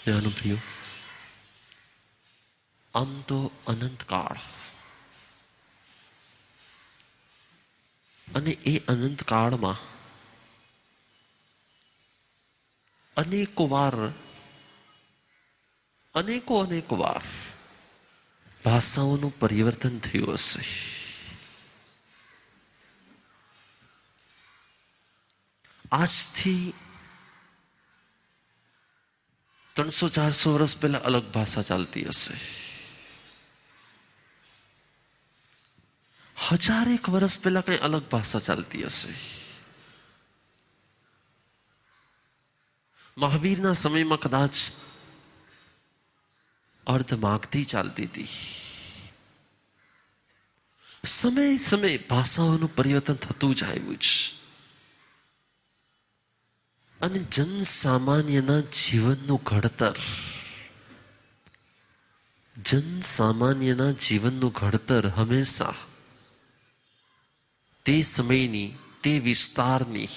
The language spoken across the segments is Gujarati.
પ્રિયો, આમ તો અનંતકાળ, અને એ અનંતકાળમાં અનેકો વાર ભાષાઓનું પરિવર્તન થયું હશે. આજથી 300-400 વર્ષ પહેલા અલગ ભાષા ચાલતી હશે. 1000 વર્ષ પહેલા કઈ અલગ ભાષા ચાલતી હશે. મહાવીરના સમયમાં કદાચ અર્ધમાગધી ચાલતી હતી. સમય ભાષાઓનું પરિવર્તન થતું જ આવ્યું છે. અને જનસામાન્યના જીવનનું ઘડતર હંમેશા તે સમયની, તે વિસ્તારની,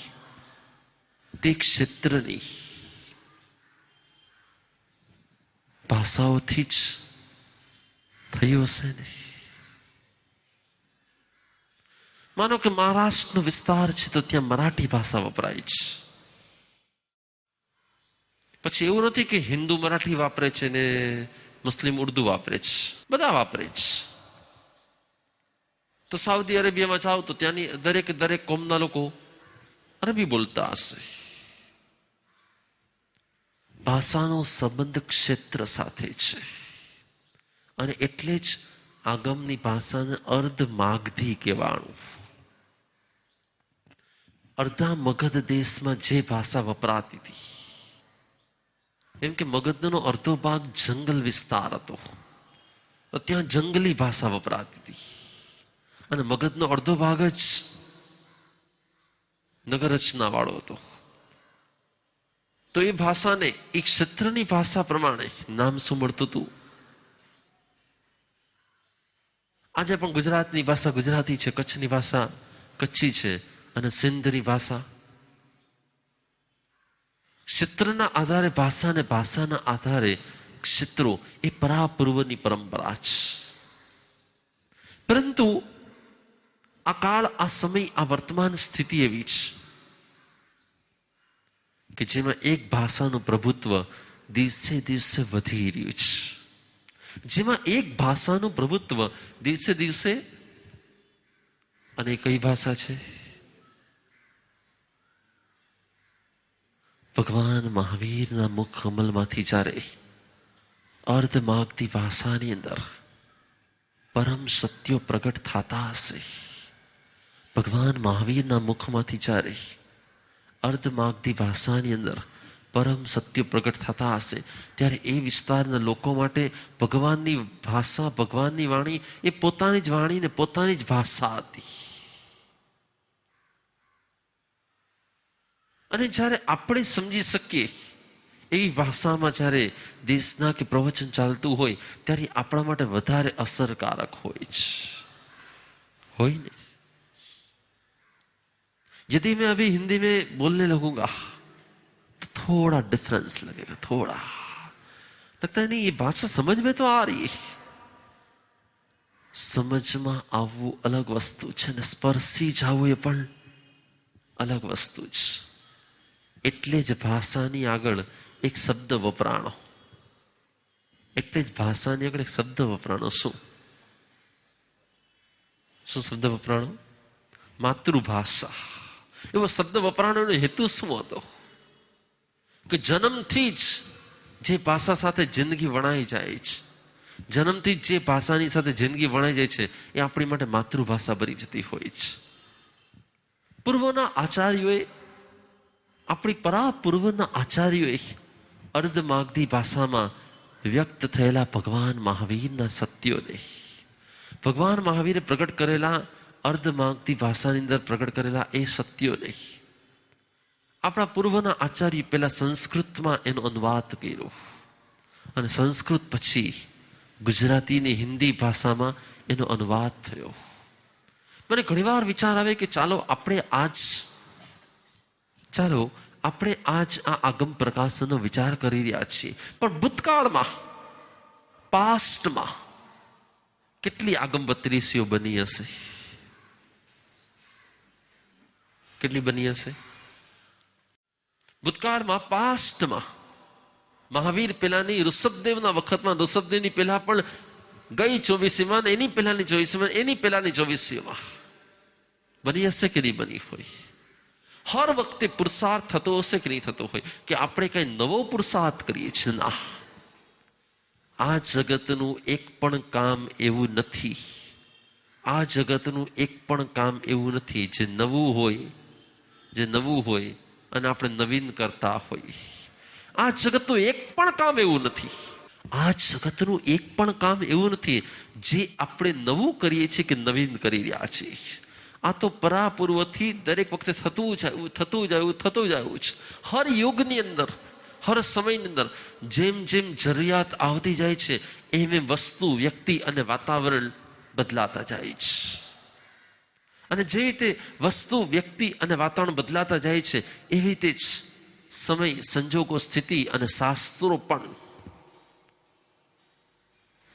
તે ક્ષેત્રની ભાષાઓથી જ થયું હશે ને. માનો કે મહારાષ્ટ્રનો વિસ્તાર છે તો ત્યાં મરાઠી ભાષા વપરાય છે. પછી એવું નથી કે હિન્દુ મરાઠી વાપરે છે ને મુસ્લિમ ઉર્દુ વાપરે છે, બધા વાપરે છે. તો સાઉદી અરેબિયામાં જાઓ તો ત્યાંની દરેક કોમના લોકો અરબી બોલતા હશે. ભાષાનો સંબંધ ક્ષેત્ર સાથે છે. અને એટલે જ આગમની ભાષાને અર્ધમાગધી કહેવાનું. અર્ધા મગધ દેશમાં જે ભાષા વપરાતી હતી, એમ કે મગધનો અડધો ભાગ જંગલ વિસ્તાર હતો, તો ત્યાં જંગલી ભાષા વપરાતી હતી. અને મગધનો અડધો ભાગ જ નગર રચના વાળો હતો. તો એ ભાષાને એ ક્ષેત્રની ભાષા પ્રમાણે નામ શું મળતું હતું. આજે પણ ગુજરાતની ભાષા ગુજરાતી છે, કચ્છની ભાષા કચ્છી છે, અને સિંધની ભાષા. ક્ષેત્રના આધારે ભાષા અને ભાષાના આધારે ક્ષેત્રો એ પરાપૂર્વની પરંપરા છે. પરંતુ આ કાળ, આ સમય, આ વર્તમાન સ્થિતિ એવી છે કે જેમાં એક ભાષાનું પ્રભુત્વ દિવસે દિવસે વધી રહ્યું છે. જેમાં એક ભાષાનું પ્રભુત્વ દિવસે દિવસે, અને કઈ ભાષા છે? ભગવાન મહાવીરના મુખ કમલમાંથી જ્યારે અર્ધમાગધી ભાષાની અંદર પરમ સત્યો પ્રગટ થતા હશે, ભગવાન મહાવીરના મુખમાંથી જ્યારે અર્ધમાગધી ભાષાની અંદર પરમ સત્ય પ્રગટ થતા હશે, ત્યારે એ વિસ્તારના લોકો માટે ભગવાનની ભાષા, ભગવાનની વાણી એ પોતાની જ વાણી ને પોતાની જ ભાષા હતી. અને જ્યારે આપણે સમજી શકીએ એવી ભાષામાં જ્યારે દેશના કે પ્રવચન ચાલતું હોય, ત્યારે આપણા માટે વધારે અસરકારક હોય છે. હોય ને? यदि मैं अभी हिंदी में बोलने लगूंगा तो थोड़ा डिफरेंस लगेगा, थोड़ा लगता है नहीं ये भाषा समझ में तो आ रही है. સમજમાં આવવું અલગ વસ્તુ છે ને સ્પર્શી જવું એ પણ અલગ વસ્તુ છે. એટલે જ ભાષાની આગળ એક શબ્દ વપરાણો. શું શબ્દ વપરાણો? માતૃભાષા. એવો શબ્દ વપરાણોનો હેતુ શું હતો? કે જન્મથી જ જે ભાષા સાથે જિંદગી વણાઈ જાય છે, જન્મથી જ જે ભાષાની સાથે જિંદગી વણાઈ જાય છે, એ આપણી માટે માતૃભાષા બની જતી હોય છે. પૂર્વના આચાર્યોએ, આપણી પરાપૂર્વના આચાર્યોએ અર્ધમાગધી ભાષામાં વ્યક્ત થયેલા ભગવાન મહાવીરના સત્યોને, ભગવાન મહાવીરે પ્રગટ કરેલા અર્ધમાગધી ભાષાની અંદર પ્રગટ કરેલા એ સત્યોને આપણા પૂર્વના આચાર્ય પહેલા સંસ્કૃતમાં એનો અનુવાદ કર્યો, અને સંસ્કૃત પછી ગુજરાતીની હિન્દી ભાષામાં એનો અનુવાદ થયો. મને ઘણીવાર વિચાર આવે કે ચાલો આપણે આજ આ આગમ પ્રકાશનો વિચાર કરી રહ્યા છીએ, પણ ભૂતકાળમાં, પાસ્ટમાં કેટલી આગમ બત્રીસીઓ બની હશે? કેટલી બની હશે? ભૂતકાળમાં, પાસ્ટમાં મહાવીર પેલાની ઋષભદેવના વખતમાં, ઋષભદેવની પહેલા પણ ગઈ 24મીમાં, એની પહેલાની 24મીમાં, એની પહેલાની 24મીમાં બની હશે કે નહીં બની હોય? હર વખતે પુરુષાર્થ થતો હશે કે નહીં થતો હોય કે આપણે કઈ નવો પુરુષાર્થ કરીએ છીએ? ના, આ જગતનું એક પણ કામ એવું નથી, આ જગતનું એક પણ કામ એવું નથી જે નવું હોય અને આપણે નવીન કરતા હોઈએ. આ જગતનું એક પણ કામ એવું નથી, આ જગતનું એક પણ કામ એવું નથી જે આપણે નવું કરીએ છીએ કે નવીન કરી રહ્યા છીએ. આ તો પરાપૂર્વથી દરેક વખતે થતું જાય છે. હર યુગની અંદર, હર સમયની અંદર જેમ જેમ જરૂરિયાત આવતી જાય છે એમ એમ વસ્તુ, વ્યક્તિ અને વાતાવરણ બદલાતા જાય છે. અને જેવી રીતે વસ્તુ, વ્યક્તિ અને વાતાવરણ બદલાતા જાય છે એવી રીતે જ સમય, સંજોગો, સ્થિતિ અને શાસ્ત્રો પણ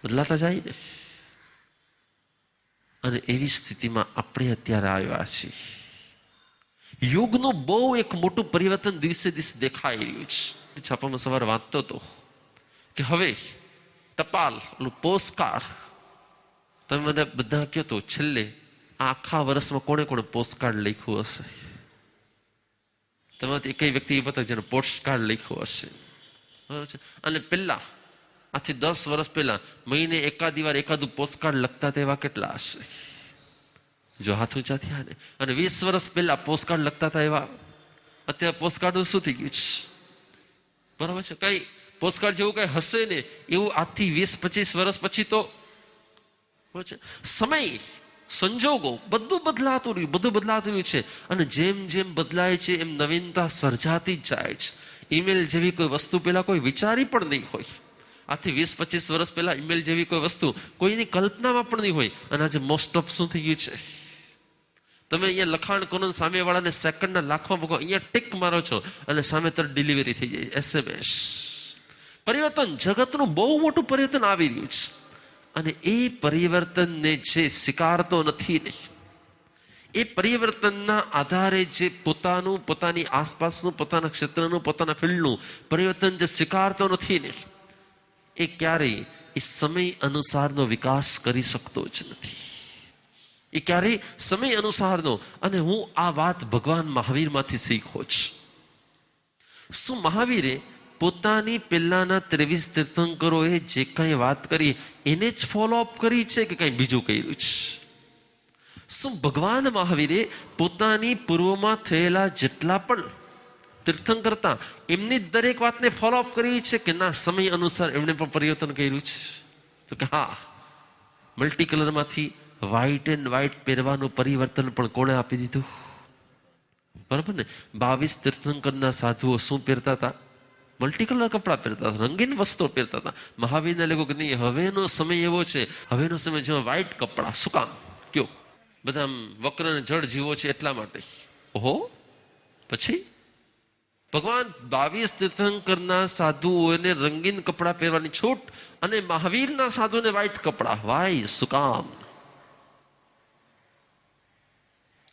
બદલાતા જાય ને. અને એવી સ્થિતિમાં આપણે અત્યારે આવ્યા છીએ. યુગનું બહુ એક મોટું પરિવર્તન દિવસે દિવસે દેખાઈ રહ્યું છે. છાપામાં સવારે વાંચતો હતો કે હવે ટપાલ, પોસ્ટકાર્ડ, તમે મને બધા કહો તો છેલ્લે આખા વર્ષમાં કોણે કોણે પોસ્ટકાર્ડ લખ્યું હશે? તમે એક વ્યક્તિ બતાવે જેને પોસ્ટકાર્ડ લખ્યું હશે. બરાબર છે. અને પહેલા, આથી 10 વર્ષ પહેલા મહિને એકાદી વાર એકાદું પોસ્ટકાર્ડ લખતા તેવા કેટલા હશે? જો હાથ ઊંચા થયા ને. અને 20 વર્ષ પહેલા પોસ્ટકાર્ડ લખતા હતા એવા અત્યારે પોસ્ટકાર્ડ શું થઈ ગયું છે? બરાબર છે. કઈ પોસ્ટકાર્ડ જેવું કઈ હશે ને એવું આજથી 20-25 વર્ષ પછી તો સમય, સંજોગો બધું બદલાતું રહ્યું છે. અને જેમ જેમ બદલાય છે એમ નવીનતા સર્જાતી જ જાય છે. ઈમેલ જેવી કોઈ વસ્તુ પહેલા કોઈ વિચારી પણ નહીં હોય. આથી 20-25 વર્ષ પહેલા ઈમેલ જેવી કોઈ વસ્તુ કોઈની કલ્પનામાં પણ નહીં હોય. અને આજે મોસ્ટ ઓફ શું થઈ ગયું છે? તમે અહીંયા લખાણ કરો, સામેવાળાને સેકન્ડના લાખમાં મૂકો, અહીંયા ટિક મારો છો અને સામે તરત ડિલિવરી થઈ જાય, SMS. પરિવર્તન, જગતનું બહુ મોટું પરિવર્તન આવી રહ્યું છે. અને એ પરિવર્તનને જે સ્વીકારતો નથી ને, એ પરિવર્તનના આધારે જે પોતાની આસપાસનું, પોતાના ક્ષેત્રનું, પોતાના ફિલ્ડનું પરિવર્તન જે સ્વીકારતો નથી ને, એ ક્યારેય એ સમય અનુસારનો વિકાસ કરી શકતો જ નથી. એ ક્યારેય સમય અનુસારનો. અને હું આ વાત ભગવાન મહાવીરમાંથી શીખો છું. શું મહાવીરે પોતાની પહેલાના 23 તીર્થંકરોએ જે કંઈ વાત કરી એને જ ફોલો અપ કરી છે કે કંઈ બીજું કર્યું છે? શું ભગવાન મહાવીરે પોતાની પૂર્વમાં થયેલા જેટલા પણ તીર્થંકર હતા એમની દરેક વાતને ફોલો અપ કરી છે કે ના સમય અનુસાર એમણે પણ પરિવર્તન કર્યું છે? તો કે હા, મલ્ટી કલરમાંથી વ્હાઇટ એન્ડ વ્હાઇટ પહેરવાનું પરિવર્તન પણ કોણે આપી દીધું? બરાબર ને. 22 તીર્થંકરના સાધુઓ શું પહેરતા હતા? મલ્ટી કલર કપડા પહેરતા હતા, રંગીન વસ્ત્રો પહેરતા હતા. મહાવીરને લાગ્યું કે નહીં, હવેનો સમય એવો છે, હવેનો સમય જેમાં વ્હાઇટ કપડા. શું કામ? કયો? બધા વક્ર અને જળ જીવો છે એટલા માટે. ઓહો, પછી ભગવાન 22 તીર્થંકરના સાધુઓને રંગીન કપડા પહેરવાની છૂટ અને મહાવીરના સાધુને વ્હાઇટ કપડા. વાય, શું કામ?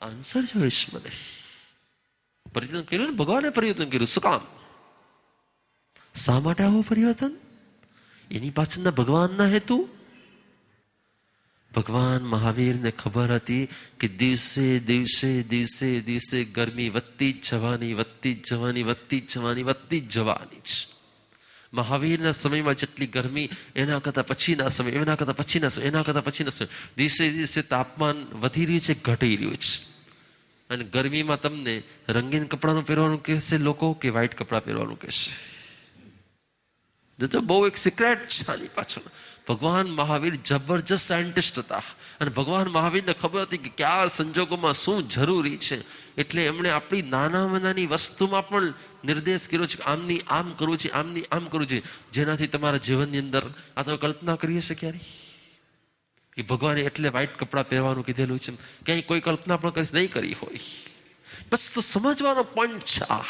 આન્સર જોઈશ મને. પરિવર્તન કર્યું ને, ભગવાને પરિવર્તન કર્યું. શું કામ? શા માટે આવું પરિવર્તન? એની પાછળના ભગવાનના હેતુ. ભગવાન મહાવીરને ખબર હતી કે દિવસે દિવસે ગરમી વધતી જ જવાની છે. મહાવીરના સમયમાં જેટલી ગરમી એના કરતા પછીના સમય દિવસે તાપમાન વધી રહ્યું છે, ઘટી રહ્યું છે. અને ગરમીમાં તમને રંગીન કપડાનું પહેરવાનું કહેશે લોકો કે વ્હાઇટ કપડા પહેરવાનું કહેશે? બહુ એક સિક્રેટ છે આની પાછળ. ભગવાન મહાવીર જબરજસ્ત સાયન્ટિસ્ટ હતા અને ભગવાન મહાવીરને ખબર હતી કે કયા સંજોગોમાં શું જરૂરી છે. એટલે એમણે આપણી નાનામાં નાની વસ્તુમાં પણ નિર્દેશ કર્યો છે કે આમની આમ કરવું છે, આમની આમ કરવું છે, જેનાથી તમારા જીવનની અંદર આ તમે કલ્પના કરી હશે ક્યારે કે ભગવાને એટલે વ્હાઇટ કપડાં પહેરવાનું કીધેલું છે? ક્યાંય કોઈ કલ્પના પણ નહીં કરી હોય. બસ તો સમજવાનો પોઈન્ટ છે આ.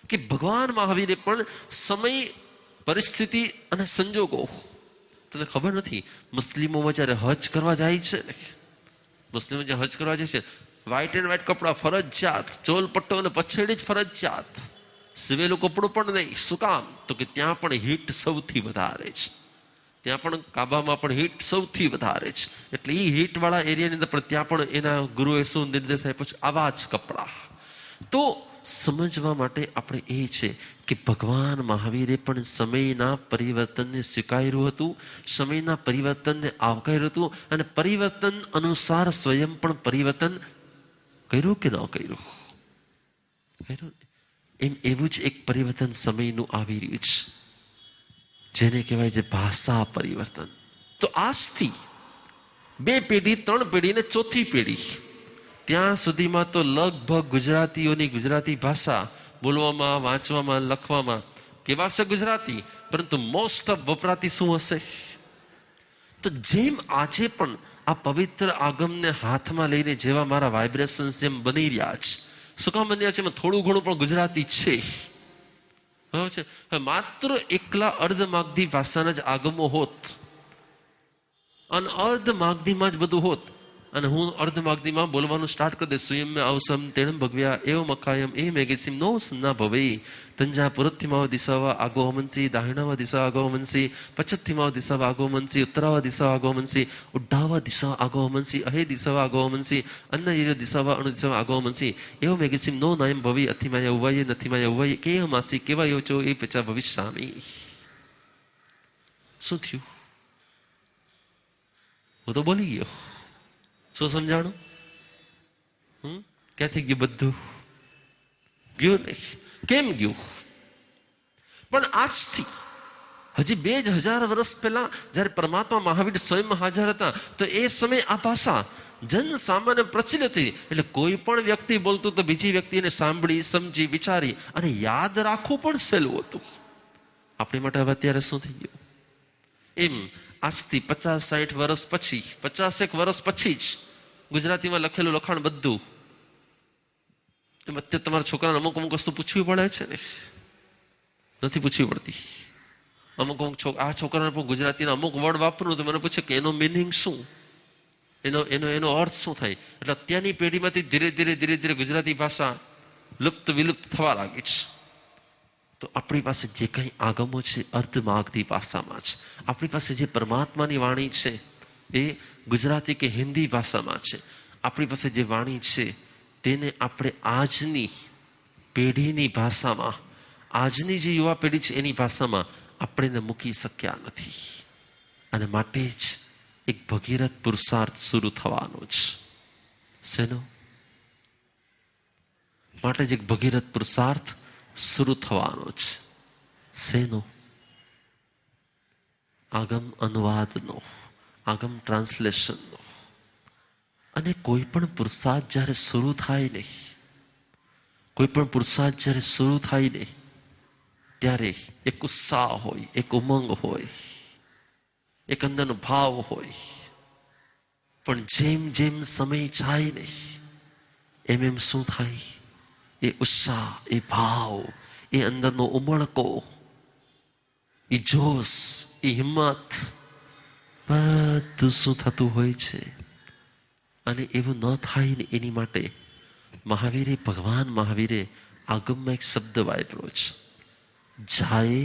કે ભગવાન મહાવીરે પણ સમય, પરિસ્થિતિ અને સંજોગો, તને ખબર નથી, મુસ્લિમોમાં જ્યારે હજ કરવા જાય છે ને, મુસ્લિમો જે હજ કરવા જાય છે, વ્હાઇટ એન્ડ વ્હાઇટ કપડાં ફરજિયાત, ચોલ પટ્ટો અને પછેડી જ ફરજિયાત, સિવેલું કપડું પણ નહીં. શું કામ? તો કે ત્યાં પણ હીટ સૌથી વધારે છે, ત્યાં પણ કાબામાં પણ હીટ સૌથી વધારે છે. એટલે એ હીટવાળા એરિયાની અંદર પણ ત્યાં પણ એના ગુરુએ શું નિર્દેશ આપ્યો છે? આવા જ કપડાં. તો સમજવા માટે આપણે એ છે કે ભગવાન મહાવીરે પણ સમયના પરિવર્તનને સ્વીકાર્યું હતું, સમયના પરિવર્તનને આવકાર્યું હતું, અને પરિવર્તન અનુસાર સ્વયં પણ પરિવર્તન કર્યું કે ન કર્યું? કર્યું. એમ એવું જ એક પરિવર્તન સમયનું આવી રહ્યું છે, જેને કહેવાય છે ભાષા પરિવર્તન. તો આજથી 2 પેઢી, 3 પેઢી ને 4થી પેઢી, ત્યાં સુધીમાં તો લગભગ ગુજરાતીઓની ગુજરાતી ભાષા બોલવામાં, વાંચવામાં, લખવામાં કેવા છે ગુજરાતી, પરંતુ મોસ્ટ ઓફ વપરાતી શું હશે? તો જેમ આજે પણ આ પવિત્ર આગમને હાથમાં લઈને જેવા મારા વાઇબ્રેશન્સ જેમ બની રહ્યા છે, શું કામ બની રહ્યા છે? એમાં થોડું ઘણું પણ ગુજરાતી છે. બરાબર છે. માત્ર એકલા અર્ધ માગધી ભાષાના જ આગમો હોત અને અર્ધ માગધીમાં જ બધું હોત, અને હું અર્ધ માગધીમાં બોલવાનું સ્ટાર્ટ કરી દે, સ્વયં અવસમ તેણમ ભગવ્યા એવ મખાયમ એ મેગેસિમ નો સન્ના ભવે તંજા પુરથિમાવ દિશાવા આગોમનસી દાહિણાવા દિશા આગોમનસી પછથિમાવ દિશાવા આગોમનસી ઉત્તરાવા દિશા આગોમનસી ઉડ્ડાવા દિશા આગોમનસી અહે દિશાવા આગોમનસી અન્ન યર દિશાવા અણુ દિશાવા આગોમનસી એવ મેગેસિમ નો નાયમ ભવી અથિમાયા ઉવાય નથિમાયા ઉવાય કે માસી કેવા યો છો એ પચા ભવિષ્યામી. શું થયું? હું તો બોલી ગયો. શું સમજાણું? ક્યાંથી ગયું? બધું ગયું નહીં. કેમ ગયું? પણ આજથી હજી 2000 વર્ષ પહેલા જયારે પરમાત્મા મહાવીર સ્વયં હાજર હતા, તો એ સમયે આ ભાષા જન સામાન્ય પ્રચલિત હતી. એટલે કોઈ પણ વ્યક્તિ બોલતું તો બીજી વ્યક્તિને સાંભળી, સમજી, વિચારી અને યાદ રાખવું પણ સહેલું હતું. આપણી માટે હવે અત્યારે શું થઈ ગયું? એમ આજથી 50-60 વર્ષ પછી, 50 વર્ષ પછી જ ગુજરાતીમાં લખેલું લખાણ બધું, એમ અત્યારે તમારા છોકરાને અમુક વસ્તુ પૂછવી પડે છે ને? નથી પૂછવી પડતી. અમુક આ છોકરાને પણ ગુજરાતીના અમુક વર્ડ વાપરું તો મને પૂછે કે એનો મિનિંગ શું, એનો અર્થ શું થાય? એટલે અત્યારની પેઢીમાંથી ધીરે ધીરે ગુજરાતી ભાષા વિલુપ્ત થવા લાગી છે. તો આપણી પાસે જે કંઈ આગમો છે અર્ધમાગધી ભાષામાં છે. આપણી પાસે જે પરમાત્માની વાણી છે એ ગુજરાતી કે હિન્દી ભાષામાં છે. આપણી પાસે જે વાણી છે તેને આપણે આજની પેઢીની ભાષામાં, આજની જે યુવા પેઢી છે એની ભાષામાં આપણે મૂકી શક્યા નથી. અને માટે જ એક ભગીરથ પુરુષાર્થ શરૂ થવાનો છે. શેનો? માટે જ એક ભગીરથ પુરુષાર્થ શરૂ થવાનો છે. શેનો? આગમ અનુવાદનો, આગમ ટ્રાન્સલેશનનો. અને કોઈ પણ પુરુષાર્થ જ્યારે શરૂ થાય ને, કોઈ પણ પુરુષાર્થ જ્યારે શરૂ થાય ને, ત્યારે એક ઉત્સાહ હોય, એક ઉમંગ હોય, એક અંદરનો ભાવ હોય. પણ જેમ જેમ સમય જાય ને એમ શું થાય? એ ઉત્સાહ, એ ભાવ, એ અંદરનો ઉમળકો, એ જોશ, એ હિંમત, બધું શું થતું હોય છે? અને એવું ન થાય ને એની માટે ભગવાન મહાવીરે આગમમાં એક શબ્દ વાપર્યો છે. જાય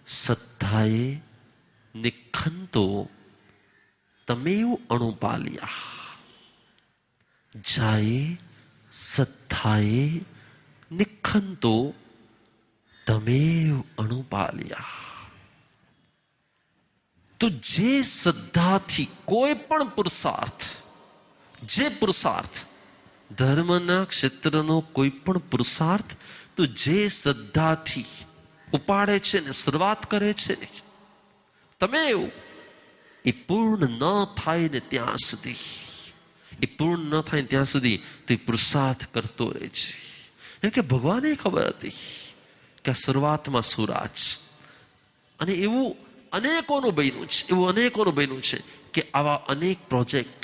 શ્રદ્ધાએ નિખંતો તમેવ અણુપાલ્યા. જાય શ્રદ્ધાએ નિખંતો તમેવ અણુપાલ્યા. તો જે શ્રદ્ધાથી કોઈ પણ પુરુષાર્થ, જે પુરુષાર્થ ધર્મના ક્ષેત્રનો કોઈ પણ પુરુષાર્થ, તો જે શ્રદ્ધાથી ઉપાડે છે ને, શરૂઆત કરે છે ને, તમે એ પૂર્ણ ન થાય ને ત્યાં સુધી, એ પૂર્ણ ન થાય ત્યાં સુધી તે પુરુષાર્થ કરતો રહે છે. એમ કે ભગવાને ખબર હતી કે આ શરૂઆતમાં સુરાજ. અને એવું અનેકોનું બન્યું છે કે આવા અનેક પ્રોજેક્ટ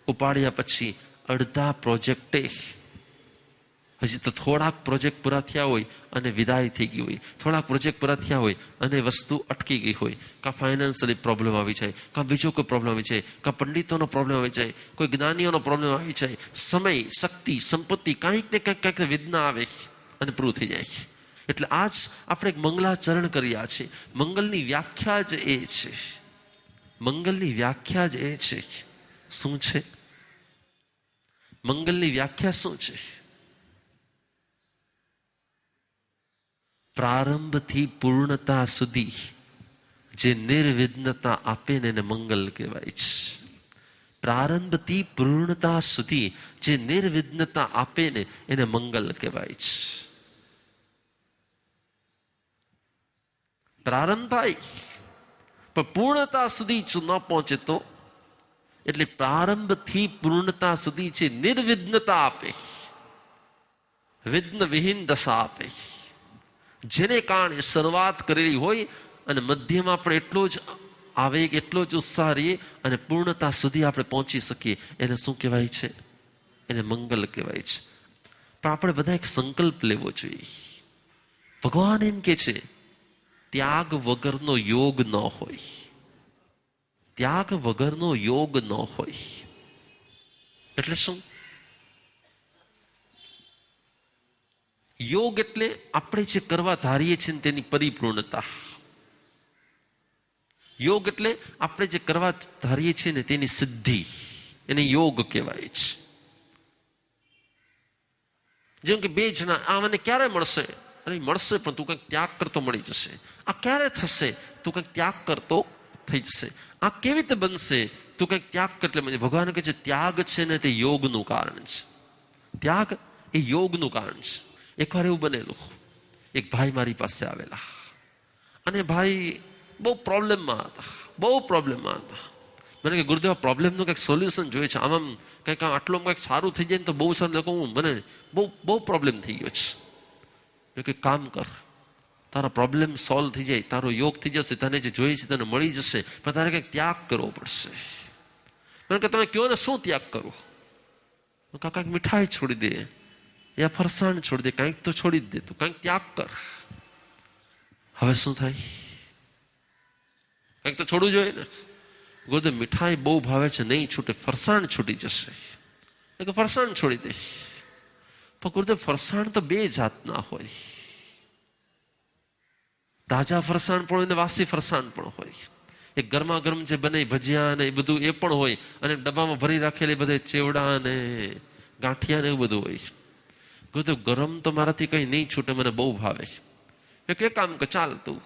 ઉપાડ્યા પછી અડધા પ્રોજેક્ટે હજી તો થોડાક પ્રોજેક્ટ પૂરા થયા હોય અને વિદાય થઈ ગઈ હોય, થોડાક પ્રોજેક્ટ પૂરા થયા હોય અને વસ્તુ અટકી ગઈ હોય, કાં ફાઇનાન્શિયલી પ્રોબ્લેમ આવી જાય, કાં બીજો કોઈ પ્રોબ્લેમ આવી જાય, કાં પંડિતોનો પ્રોબ્લેમ આવી જાય, કોઈ જ્ઞાનીઓનો પ્રોબ્લેમ આવી જાય, સમય, શક્તિ, સંપત્તિ કાંઈક ને કંઈક વિઘ્ન આવે અને પૂરું થઈ જાય. એટલે આજ આપણે એક મંગલાચરણ કર્યા છે. મંગલની વ્યાખ્યા જ એ છે. મંગલની વ્યાખ્યા જ એ છે. શું છે મંગલની વ્યાખ્યા? શું છે? પ્રારંભથી પૂર્ણતા સુધી જે નિર્વિઘ્નતા આપે ને એને મંગલ કહેવાય છે. પ્રારંભથી પૂર્ણતા સુધી જે નિર્વિઘ્નતા આપે ને એને મંગલ કહેવાય છે. પ્રારંભ થાય પણ પૂર્ણતા સુધી જો ન પહોંચે તો, એટલે પ્રારંભથી પૂર્ણતા સુધી જે નિર્વિઘ્નતા આપે, વિઘ્ન વિહીન દશા આપે, જેને કારણે શરૂઆત કરેલી હોય અને મધ્યમાં પણ એટલો જ આવેગ, એટલો જ ઉત્સાહ રહીએ અને પૂર્ણતા સુધી આપણે પહોંચી શકીએ, એને શું કહેવાય છે? એને મંગલ કહેવાય છે. પણ આપણે બધા એક સંકલ્પ લેવો જોઈએ. ભગવાન એમ કે છે ત્યાગ વગરનો યોગ ન હોય. ત્યાગ વગરનો યોગ ન હોય એટલે શું? યોગ એટલે આપણે જે કરવા ધારીએ છીએ તેની પરિપૂર્ણતા. યોગ એટલે આપણે જે કરવા ધારીએ છીએ ને તેની સિદ્ધિ, એને યોગ કહેવાય છે. જેમ કે બે જણા, આ મને ક્યારે મળશે? અરે મળશે, પણ તું કંઈક ત્યાગ કરતો મળી જશે. આ ક્યારે થશે? તું કંઈક ત્યાગ કરતો થઈ જશે. આ કેવી રીતે બનશે? તું કંઈક ત્યાગ કરતો. ભગવાન કહે છે ત્યાગ છે ને તે યોગનું કારણ છે. ત્યાગ એ યોગનું કારણ છે. એકવાર એવું બનેલું, એક ભાઈ મારી પાસે આવેલા અને ભાઈ બહુ પ્રોબ્લેમમાં હતા. મને કે ગુરુદેવ પ્રોબ્લેમનું કંઈક સોલ્યુશન જોઈએ છે. આમ કંઈક આટલું કંઈક સારું થઈ જાય ને તો બહુ સારું લોકો, મને બહુ પ્રોબ્લેમ થઈ ગયો છે. મેં કંઈક કામ કર, તારા પ્રોબ્લેમ સોલ્વ થઈ જાય, તારો યોગ થઈ જશે, તને જે જોઈએ છે તને મળી જશે, પણ તારે કંઈક ત્યાગ કરવો પડશે. મને કે તમે કહો ને શું ત્યાગ કરું? કાંઈક મીઠાઈ છોડી દે, યા ફરસાણ છોડી દે, કંઈક તો છોડી દે, તું કંઈક ત્યાગ કર. હવે શું થાય? કંઈક તો છોડવું જોઈએ ને. ગુરુદેવ મીઠાઈ બહુ ભાવે છે, નહીં છૂટે, ફરસાણ છૂટી જશે. ફરસાણ છોડી દે. પણ ગુરુદેવ ફરસાણ તો બે જાતના હોય. તાજા ફરસાણ પણ હોય ને વાસી ફરસાણ પણ હોય. એક ગરમા ગરમ જે બને ભજીયા ને એ બધું એ પણ હોય, અને ડબ્બામાં ભરી રાખેલી બધે ચેવડા ને ગાંઠિયા ને એવું બધું હોય. ગુરુદેવ ગરમ તો મારાથી કઈ નહીં છૂટે, મને બહુ ભાવે. એક કામ કે ચાલ તું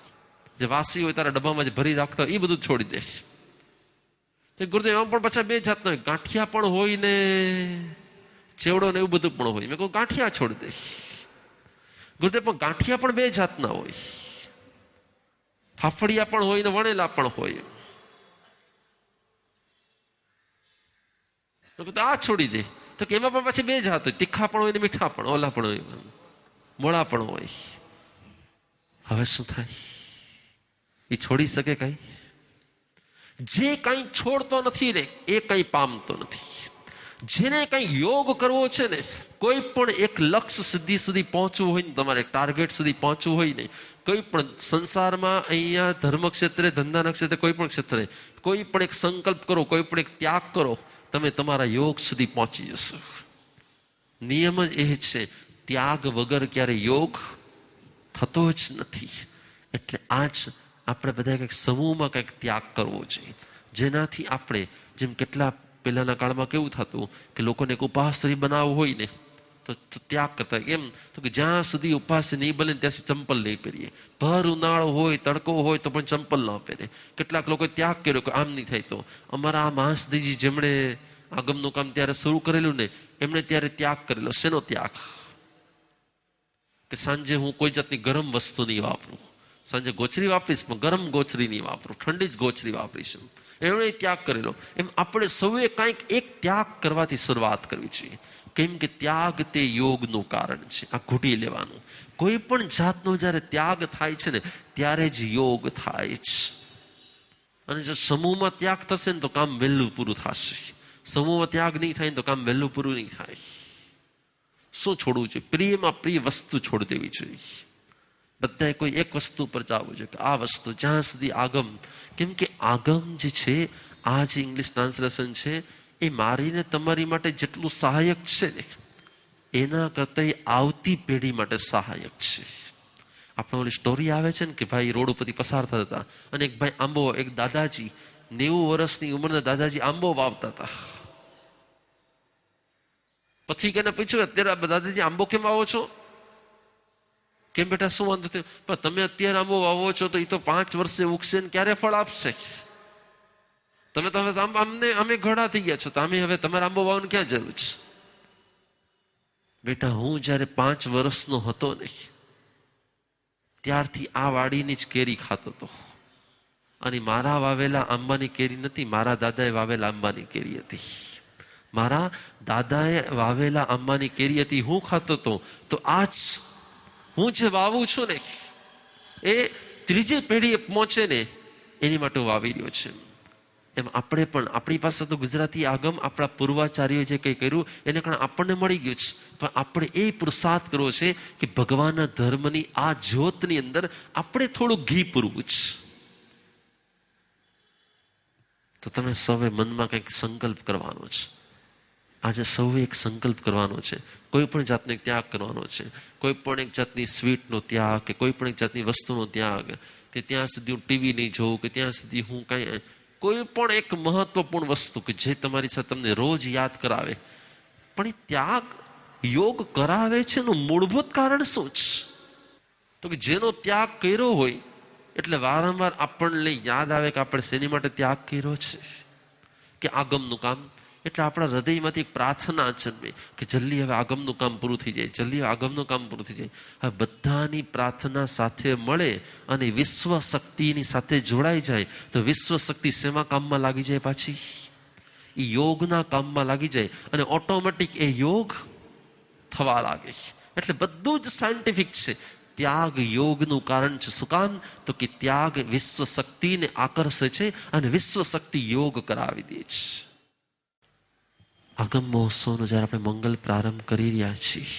જે વાસી હોય તારા ડબ્બામાં જે ભરી રાખતા હોય એ બધું છોડી દે. ગુરુદેવ એમાં પણ પાછા બે જાતના હોય, ગાંઠિયા પણ હોય ને ચેવડો ને એવું બધું પણ હોય. મેં કહું ગાંઠિયા છોડી દે. ગુરુદેવ પણ ગાંઠિયા પણ બે જાતના હોય, ફાફડિયા પણ હોય ને વણેલા પણ હોય. આ છોડી દે. તો કે એમાં પણ પાછી બે જાત હોય, તીખા પણ હોય ને મીઠા પણ, ઓલા પણ હોય, મોળા પણ હોય. હવે શું થાય? એ છોડી શકે કઈ? જે કઈ છોડતો નથી રે એ કઈ પામતો નથી. જેને કઈ યોગ કરવો છે ને, કોઈ પણ એક લક્ષ્ય સિદ્ધિ સુધી પહોંચવું હોય ને, તમારે ટાર્ગેટ સુધી પહોંચવું હોય ને, કોઈ પણ સંસારમાં, અહીંયા ધર્મ ક્ષેત્રે, ધંધાના ક્ષેત્રે, કોઈ પણ ક્ષેત્રે કોઈ પણ એક સંકલ્પ કરો, કોઈ પણ એક ત્યાગ કરો, તમે તમારા યોગ સુધી પહોંચી જશો. નિયમ જ એ છે, ત્યાગ વગર ક્યારે યોગ થતો જ નથી. એટલે આજ આપણે બધા કંઈક સમૂહમાં કંઈક ત્યાગ કરવો જોઈએ, જેનાથી આપણે, જેમ કેટલા પહેલાના કાળમાં કેવું થતું કે લોકોને એક ઉપાશ્રી બનાવવું હોય ને તો ત્યાગ કરતા. એમ તો કે જ્યાં સુધી ઉપાસ નહીં બને ત્યાં સુધી ચંપલ નહીં પહેરીએ. ભર ઉનાળો હોય, તડકો હોય તો પણ ચંપલ ન પહેરે. કેટલાક લોકોએ ત્યાગ કર્યો કે આમ નહીં થાય. તો અમારા આ મહાસદીજી જેમણે આગમનું કામ ત્યારે શરૂ કરેલું ને, એમણે ત્યારે ત્યાગ કરેલો. શેનો ત્યાગ? કે સાંજે હું કોઈ જાતની ગરમ વસ્તુ નહીં વાપરું. સાંજે ગોચરી વાપરીશ પણ ગરમ ગોચરી નહીં વાપરું, ઠંડી જ ગોચરી વાપરીશ. એમણે ત્યાગ કરેલો. એમ આપણે સૌએ કંઈક એક ત્યાગ કરવાથી શરૂઆત કરવી જોઈએ. કેમ કે ત્યાગ તે યોગનું કારણ છે. આ ઘૂંટી લેવાનું. કોઈ પણ જાતનો જ્યારે ત્યાગ થાય છે ને, ત્યારે જ યોગ થાય છે. અને જો સમૂહમાં ત્યાગ થશે ને તો કામ વહેલું પૂરું થશે. સમૂહમાં ત્યાગ નહીં થાય ને તો કામ વહેલું પૂરું નહીં થાય. શું છોડવું જોઈએ? પ્રિયમાં પ્રિય વસ્તુ છોડી દેવી જોઈએ. બધાએ કોઈ એક વસ્તુ પર જવું જોઈએ કે આ વસ્તુ જ્યાં સુધી આગમ, કેમ કે આગમ જે છે, આ જે ઇંગ્લિશ ટ્રાન્સલેશન છે, એ મારીને તમારી માટે જેટલું સહાયક છે ને, એના કરતા આવતી પેઢી માટે સહાયક છે. આપણે ઓલી સ્ટોરી આવે છે ને કે ભાઈ રોડ ઉપરથી પસાર થતા હતા અને એક ભાઈ આંબો, એક દાદાજી 90 વર્ષની ઉંમરના દાદાજી આંબો વાવતા હતા. પછી એને પૂછ્યું, અત્યારે દાદાજી આંબો કેમ વાવો છો? કેમ બેટા શું વાંધો થયો? પણ તમે અત્યારે આંબો વાવો છો તો એ તો 5 વર્ષે ઉગશે ને ક્યારે ફળ આપશે? તમે તો હવે અમને અમે ઘણા થઈ ગયા છો, તો અમે હવે તમારે આંબો વાવવાની ક્યાં જરૂર છે? બેટા હું જયારે 5 વર્ષનો હતો ને, ત્યારથી આ વાડીની જ કેરી ખાતો હતો. અને મારા વાવેલા આંબાની કેરી નથી, મારા દાદાએ વાવેલા આંબાની કેરી હતી. મારા દાદાએ વાવેલા આંબાની કેરી હતી, હું ખાતો હતો. તો આજ હું જે વાવું છું ને, એ ત્રીજી પેઢીએ પહોંચે ને એની માટે હું વાવી રહ્યો છે. એમ આપણે પણ, આપણી પાસે તો ગુજરાતી આગમ આપણા પૂર્વાચાર્યોએ જે કંઈ કર્યું એને કારણે આપણને મળી ગયું છે. પણ આપણે એ પુરુષાર્થ કરવો છે કે ભગવાનના ધર્મની આ જ્યોતની અંદર આપણે થોડું ઘી પૂરવું છે. તો તમે સૌએ મનમાં કંઈક સંકલ્પ કરવાનો છે. આજે સૌએ એક સંકલ્પ કરવાનો છે. કોઈ પણ જાતનો એક ત્યાગ કરવાનો છે. કોઈ પણ એક જાતની સ્વીટનો ત્યાગ, કે કોઈ પણ એક જાતની વસ્તુનો ત્યાગ, કે ત્યાં સુધી હું ટીવી નહીં જોઉં, કે ત્યાં સુધી હું કાંઈ, કોઈ પણ એક મહત્વપૂર્ણ વસ્તુ કે જે તમારી સાથે તમને રોજ યાદ કરાવે. પણ એ ત્યાગ યોગ કરાવે છે એનું મૂળભૂત કારણ શું છે? તો કે જેનો ત્યાગ કર્યો હોય એટલે વારંવાર આપણને યાદ આવે કે આપણે શેની માટે ત્યાગ કર્યો છે. કે આગમનું કામ, એટલે આપણા હૃદયમાંથી એક પ્રાર્થના જન્મે કે જલ્દી હવે આગમનું કામ પૂરું થઈ જાય, જલ્દી આગમનું કામ પૂરું થઈ જાય. હવે બધાની પ્રાર્થના સાથે મળે અને વિશ્વ શક્તિની સાથે જોડાઈ જાય તો વિશ્વ શક્તિ શેમાં કામમાં લાગી જાય? પાછી એ યોગના કામમાં લાગી જાય અને ઓટોમેટિક એ યોગ થવા લાગે. એટલે બધું જ સાયન્ટિફિક છે. ત્યાગ યોગનું કારણ છે. શું કામ? તો કે ત્યાગ વિશ્વ શક્તિને આકર્ષે છે અને વિશ્વ શક્તિ યોગ કરાવી દે છે. આગમ મહોત્સવનો જ્યારે આપણે મંગલ પ્રારંભ કરી રહ્યા છીએ,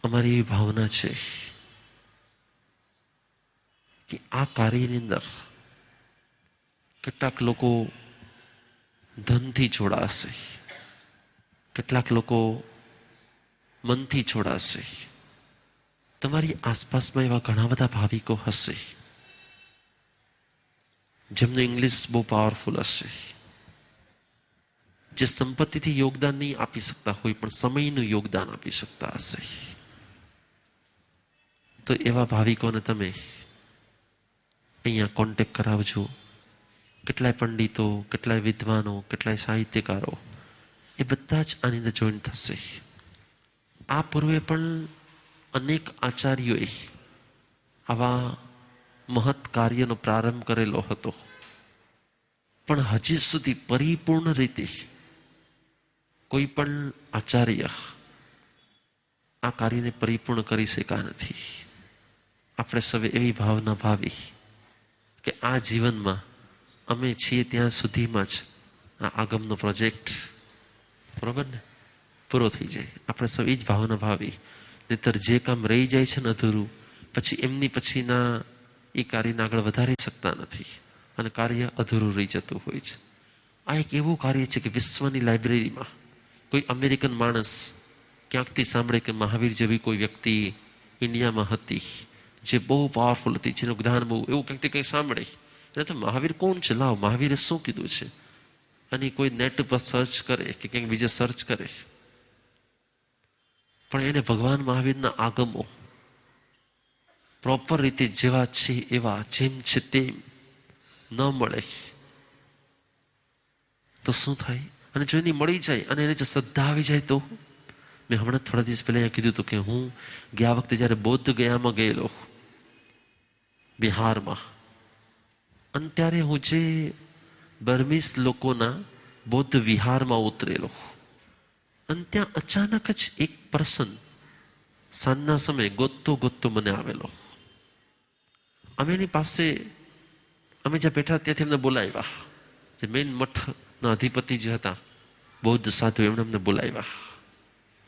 અમારી એવી ભાવના છે કે આ કાર્યની અંદર કેટલાક લોકો ધનથી જોડાશે, કેટલાક લોકો મનથી જોડાશે. તમારી આસપાસમાં એવા ઘણા બધા ભાવિકો હશે જેમનું ઇંગ્લિશ બહુ પાવરફુલ હશે, જે સંપત્તિથી યોગદાન નહીં આપી શકતા હોય પણ સમયનું યોગદાન આપી શકતા હશે. તો એવા ભાવિકોને તમે અહીંયા કોન્ટેક્ટ કરાવજો. કેટલાય પંડિતો, કેટલાય વિદ્વાનો, કેટલાય સાહિત્યકારો, એ બધા જ આની અંદર જોઈન થશે. આ પૂર્વે પણ અનેક આચાર્યોએ આવા મહત કાર્યનો પ્રારંભ કરેલો હતો, પણ હજી સુધી પરિપૂર્ણ રીતે કોઈ પણ આચાર્ય આ કાર્યને પરિપૂર્ણ કરી શક્યા નથી. આપણે સૌએ એવી ભાવના ભાવી કે આ જીવનમાં અમે છીએ ત્યાં સુધીમાં જ આ આગમનો પ્રોજેક્ટ, બરોબર ને, પૂરો થઈ જાય. આપણે સૌ એ જ ભાવના ભાવી. નહીતર જે કામ રહી જાય છે ને અધૂરું, પછી એમની પછીના એ કાર્યને આગળ વધારી શકતા નથી અને કાર્ય અધૂરું રહી જતું હોય છે. આ એક એવું કાર્ય છે કે વિશ્વની લાઇબ્રેરીમાં કોઈ અમેરિકન માણસ ક્યાંકથી સાંભળે કે મહાવીર જેવી કોઈ વ્યક્તિ ઇન્ડિયામાં હતી જે બહુ પાવરફુલ હતી, જેનું જ્ઞાન બહુ, એવું કંઈક કંઈક સાંભળે એટલે તો મહાવીર કોણ છે, લાવ મહાવીરે શું કીધું છે, અને કોઈ નેટ પર સર્ચ કરે કે ક્યાંક બીજે સર્ચ કરે, પણ એને ભગવાન મહાવીરના આગમો પ્રોપર રીતે જેવા છે એવા, જેમ છે તેમ ન મળે તો શું થાય? અને જો એની મળી જાય અને એને જો શ્રદ્ધા આવી જાય તો, મેં હમણાં થોડા દિવસ પહેલા અહીંયા કીધું હતું કે હું ગયા વખતે જ્યારે બોધ ગયામાં ગયેલો બિહારમાં, અને ત્યારે હું જે બર્મીસ લોકોના બૌદ્ધ વિહારમાં ઉતરેલો, અને ત્યાં અચાનક જ એક પર્સન સાંજના સમયે ગોતતો મને આવેલો. અમે એની પાસે, અમે જ્યાં બેઠા ત્યાંથી અમને બોલાવ્યા. જે મેઇન મઠના અધિપતિ જે હતા બૌદ્ધ સાધુ એમણે અમને બોલાવ્યા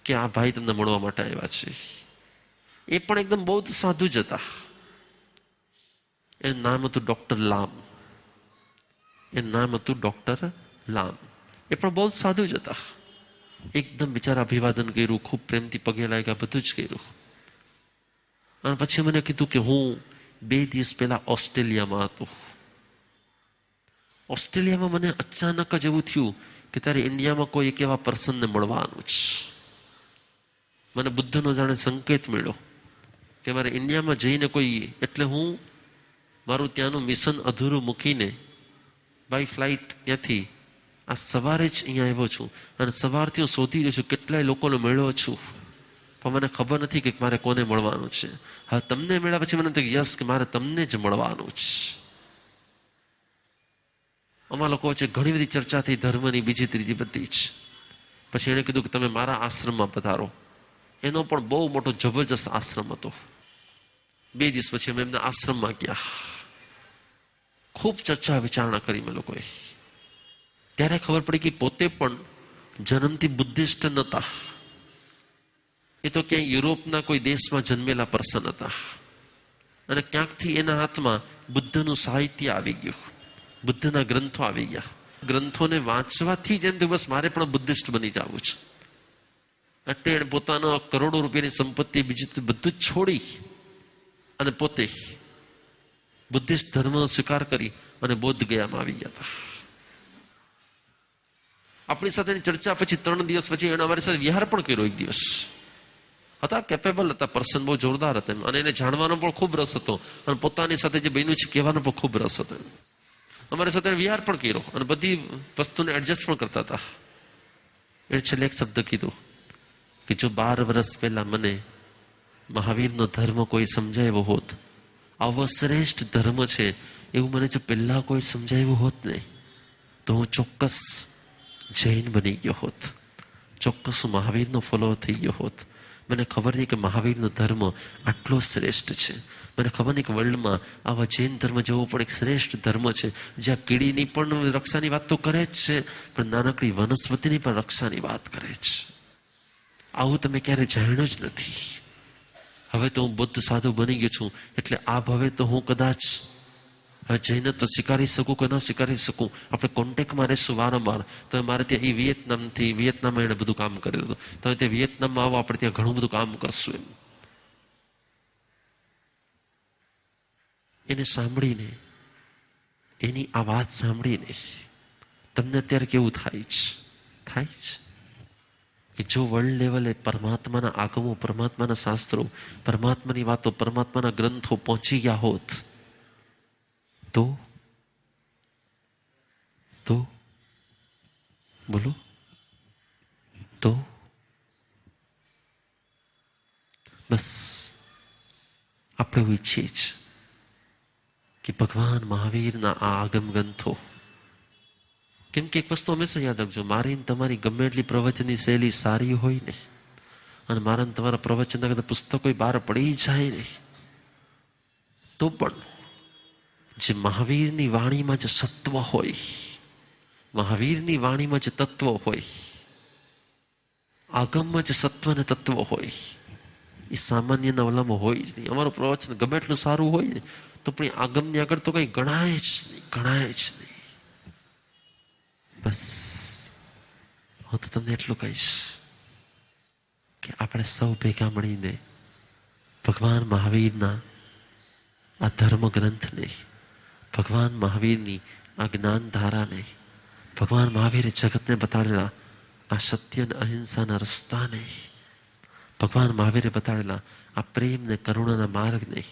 કે આ ભાઈ તમને મળવા માટે આવ્યા છે. એ પણ એકદમ બૌદ્ધ સાધુ જ હતા. એનું નામ હતું ડોક્ટર લામ. એનું નામ હતું ડોક્ટર લામ. એ પણ બૌદ્ધ સાધુ જ હતા. એકદમ બિચારા અભિવાદન કર્યું, ખૂબ પ્રેમથી પગે લાગ્યા, બધું જ કર્યું. અને પછી મને કીધું કે હું 2 દિવસ પહેલા ઓસ્ટ્રેલિયામાં હતો. ઓસ્ટ્રેલિયામાં મને અચાનક જ એવું થયું કે તારે ઇન્ડિયામાં કોઈ એક એવા પર્સનને મળવાનું છે. મને બુદ્ધનો જાણે સંકેત મળ્યો કે મારે ઇન્ડિયામાં જઈને કોઈ, એટલે હું મારું ત્યાંનું મિશન અધૂરું મૂકીને બાય ફ્લાઇટ ત્યાંથી આ સવારે જ અહીંયા આવ્યો છું. અને સવારથી હું શોધી રહ્યો છું કેટલાય લોકોને મળ્યો છું, પણ મને ખબર નથી કે મારે કોને મળવાનું છે. હવે તમને મળ્યા પછી મને યસ કે મારે તમને જ મળવાનું છે. અમારા લોકો વચ્ચે ઘણી બધી ચર્ચા થઈ, ધર્મની, બીજી ત્રીજી બધી જ. પછી એણે કીધું કે તમે મારા આશ્રમમાં પધારો. એનો પણ બહુ મોટો જબરજસ્ત આશ્રમ હતો. 2 દિવસ પછી અમે એમના આશ્રમમાં ગયા. ખૂબ ચર્ચા વિચારણા કરી મેં લોકોએ. ત્યારે ખબર પડી કે પોતે પણ જન્મથી બુદ્ધિસ્ટ નહોતા. એ તો ક્યાંય યુરોપના કોઈ દેશમાં જન્મેલા પર્સન હતા. અને ક્યાંકથી એના હાથમાં બુદ્ધનું સાહિત્ય આવી ગયું, બુદ્ધના ગ્રંથો આવી ગયા. ગ્રંથોને વાંચવાથી જ એમ તો બસ મારે પણ બુદ્ધિસ્ટ બની જવું છે. એટલે એણે પોતાનો કરોડો રૂપિયાની સંપત્તિ બીજું બધું જ છોડી અને પોતે બુદ્ધિસ્ટ ધર્મનો સ્વીકાર કરી અને બોધ ગયામાં આવી ગયા હતા. આપણી સાથેની ચર્ચા પછી 3 દિવસ પછી એણે અમારી સાથે વિહાર પણ કર્યો. 1 દિવસ હતા, કેપેબલ હતા પર્સન, બહુ જોરદાર હતા. અને એને જાણવાનો પણ ખૂબ રસ હતો અને પોતાની સાથે જે બન્યું છે કહેવાનો પણ ખૂબ રસ હતો. અમારી સાથે વિહાર પણ કર્યો અને બધી વસ્તુને એડજસ્ટ પણ કરતા હતા. એણે છેલ્લે એક શબ્દ કીધું કે જો 12 વર્ષ પહેલા મને મહાવીરનો ધર્મ કોઈ સમજાવ્યો હોત, આવો શ્રેષ્ઠ ધર્મ છે એવું મને જો પહેલા કોઈ સમજાવ્યું હોત ને, તો હું ચોક્કસ જૈન બની ગયો હોત, ચોક્કસ હું મહાવીરનો ફોલો થઈ ગયો હોત. મને ખબર નહીં કે મહાવીરનો ધર્મ આટલો શ્રેષ્ઠ છે. મને ખબર નહીં કે વર્લ્ડમાં આવા જૈન ધર્મ જેવો પણ એક શ્રેષ્ઠ ધર્મ છે, જ્યાં કીડીની પણ રક્ષાની વાત તો કરે જ છે, પણ નાનકડી વનસ્પતિની પણ રક્ષાની વાત કરે છે. આવું તમે ક્યારે જાણ્યું જ નથી. હવે તો હું બુદ્ધ સાધુ બની ગયો છું, એટલે આ ભવે તો હું કદાચ હવે જઈને તો સ્વીકારી શકું કે ન સ્વીકારી શકું, આપણે કોન્ટેક્ટમાં રહેશું વારંવાર. તમે મારે ત્યાં વિયેતનામમાં એણે બધું કામ કરેલું હતું. તમે ત્યાં વિયેતનામમાં આવો, આપણે ત્યાં ઘણું બધું કામ કરશું. એને સાંભળીને, એની આ વાત સાંભળીને તમને અત્યારે કેવું થાય છે કે જો વર્લ્ડ લેવલે પરમાત્માના આગમો, પરમાત્માના શાસ્ત્રો, પરમાત્માની વાતો, પરમાત્માના ગ્રંથો પહોંચી ગયા હોત તો બોલો, તો બસ આપણે એવું ઈચ્છીએ જ કે ભગવાન મહાવીરના આ આગમ ગ્રંથો, કેમ કે એક વસ્તુ હંમેશા યાદ રાખજો, મારી તમારી ગમે એટલી પ્રવચનની શૈલી સારી હોય ને, અને મારા તમારા પ્રવચનના કદાચ પુસ્તકો બહાર પડી જાય ને, તો પણ જે મહાવીરની વાણીમાં જે સત્વ હોય, મહાવીરની વાણીમાં જે તત્વ હોય, આગમમાં જે સત્વ અને તત્વ હોય, એ સામાન્યના ઓલામાં હોય જ નહીં. અમારું પ્રવચન ગમે એટલું સારું હોય ને, તો પણ આગમની આગળ તો કંઈ ગણાય જ નહીં. બસ હું તો તમને એટલું કહીશ કે આપણે સૌ ભેગા મળીને ભગવાન મહાવીરના આ ધર્મ ગ્રંથને, ભગવાન મહાવીરની આ જ્ઞાન ધારાને, ભગવાન મહાવીરે જગતને બતાડેલા આ સત્ય અને અહિંસાના રસ્તાને, ભગવાન મહાવીરે બતાડેલા આ પ્રેમ ને કરુણાના માર્ગને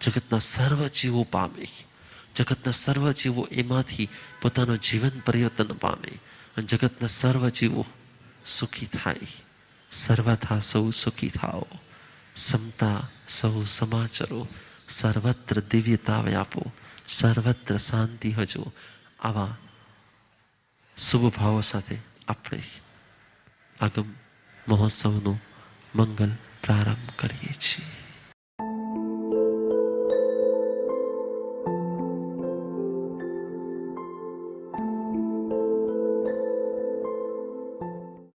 જગતના સર્વ જીવો પામે, જગતના સર્વ જીવો એમાંથી પોતાનું જીવન પરિવર્તન પામે અને જગતના સર્વ જીવો સુખી થાય. સર્વથા સૌ સુખી થાઓ, સમતા સૌ સમાચરો, સર્વત્ર દિવ્યતા વ્યાપો, સર્વત્ર શાંતિ હજો. આવા શુભ ભાવો સાથે આપણે આગમ મહોત્સવનો મંગલ પ્રારંભ કરીએ છીએ.